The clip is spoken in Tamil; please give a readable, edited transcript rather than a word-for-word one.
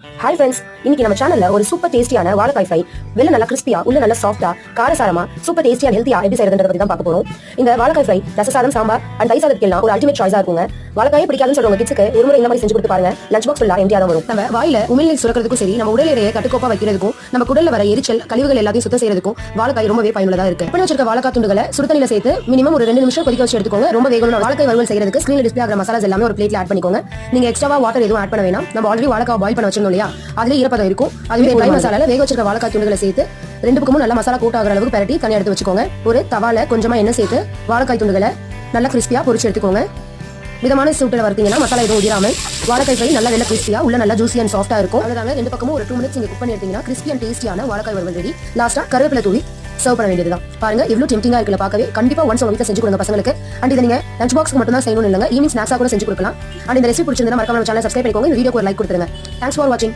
ஹாய் ஃப்ரெண்ட்ஸ், இன்னைக்கு நம்ம சேனல்ல ஒரு சூப்பர் டேஸ்டியான வாழைக்காய் ஃப்ரை, வெளில நல்லா கிறிஸ்பியா உள்ள நல்லா சாஃப்டா காரசாரமா சூப்பர் டேஸ்டியா ஹெல்த்தியா எப்படி செய்யறதுன்றத பத்தி தான் பார்க்க போறோம். இந்த வாழைக்காய் ஃப்ரை ரசசாதம், சாம்பார் அண்ட் தயிர் சாதத்துக்கு எல்லாம் ஒரு அல்டிமேட் சாய்ஸா இருக்குங்க. வாழைக்காயே பிடிக்காதுன்னு சொல்றவங்க கிட்ஸ்க்கு ஒரு முறை இந்த மாதிரி செஞ்சு கொடுத்து பாருங்க. லஞ்ச் பாக்ஸ் ஃபுல்லா எம்டியா தான் வரும். நம்ம வாயில உமிழ்நீர் சுரக்கிறதுக்கும் சரி, நம்ம உடல் எடையை கட்டுக்கோப்பா வைக்கிறதுக்கும், நம்ம குடல்ல வர எரிச்சல் கழிவுகள் எல்லாத்தையும் சுத்தம் செய்யறதுக்கும் வாழைக்காய் ரொம்பவே பயனுள்ளதா இருக்கு. இப்ப வச்சிருக்க வாழைக்காய் துண்டுகளை சுடுதண்ணில சேர்த்து மினிமம் ஒரு 2 நிமிஷம் கொதிக்க வச்சு எடுத்துக்கோங்க. ரொம்ப வேகணும். வாழைக்காய் வறுவல் செய்யறதுக்கு ஸ்கிரீன்ல டிஸ்ப்ளே ஆகிற மசாலாஸ் எல்லாமே ஒரு பிளேட்ல ஆட் பண்ணிக்கோங்க. நீங்க எக்ஸ்ட்ராவா வாட்டர் எதுவும் ஆட் பண்ண வேணாம். நம்ம ஆல்ரெடி வாழைக்காய் பாயில் பண்ண வச்சிருந்தோம் இல்லையா, அதுல ஈரப்பதம் இருக்கும். அதுவே ட்ரை மசாலால வேக வச்சிருக்க வாழைக்காய் துண்டுகளை சேர்த்து 2 பக்கமும் நல்லா மசாலா கோட் ஆகிற அளவுக்கு பரட்டி தனியா எடுத்து வச்சுக்கோங்க. ஒரு தவால கொஞ்சமா எண்ணெய் சேர்த்து வாழைக்காய் துண்டுகளை நல்லா கிறிஸ்பியா பொரிச்சு எடுத்துக்கோங்க. மிதமான சூட்டில் வறுத்தீங்கன்னா மசாலா எதுவும் உதிராமல் வாழைக்காய் ஃப்ரை நல்லா வெள்ள கிறிஸ்பியா உள்ள நல்லா ஜூசி அண்ட் சாஃப்டா இருக்கும். அதுதாங்க 2 பக்கமும் ஒரு 2 மினிட்ஸ் நீங்க குக் பண்ணி எடுத்தீங்கன்னா கிறிஸ்பி அண்ட் டேஸ்டியான வாழைக்காய் வறுவல் ரெடி. லாஸ்டா கருவேப்பிலை தூவி சர்வ் பண்ண வேண்டியதுதான். பாருங்க எவ்வளவு டெம்டிங்கா இருக்குல்ல பார்க்கவே. கண்டிப்பா ஒன்ஸ் உங்க வீட்ல செஞ்சு கொடுங்க பசங்களுக்கு. அண்ட் இதை நீங்க லஞ்ச் பாக்ஸ்க்கு மட்டும் தான் செய்யணும் இல்லங்க, ஈவினிங் ஸ்நாக்ஸா கூட செஞ்சு கொடுக்கலாம். அண்ட் இந்த ரெசிபி பிடிச்சிருந்தா மறக்காம நம்ம சேனலை சப்ஸ்கிரைப் பண்ணிக்கோங்க. இந்த வீடியோக்கு ஒரு லைக் கொடுத்துருங்க. தேங்க்ஸ் ஃபார் வாட்சிங்.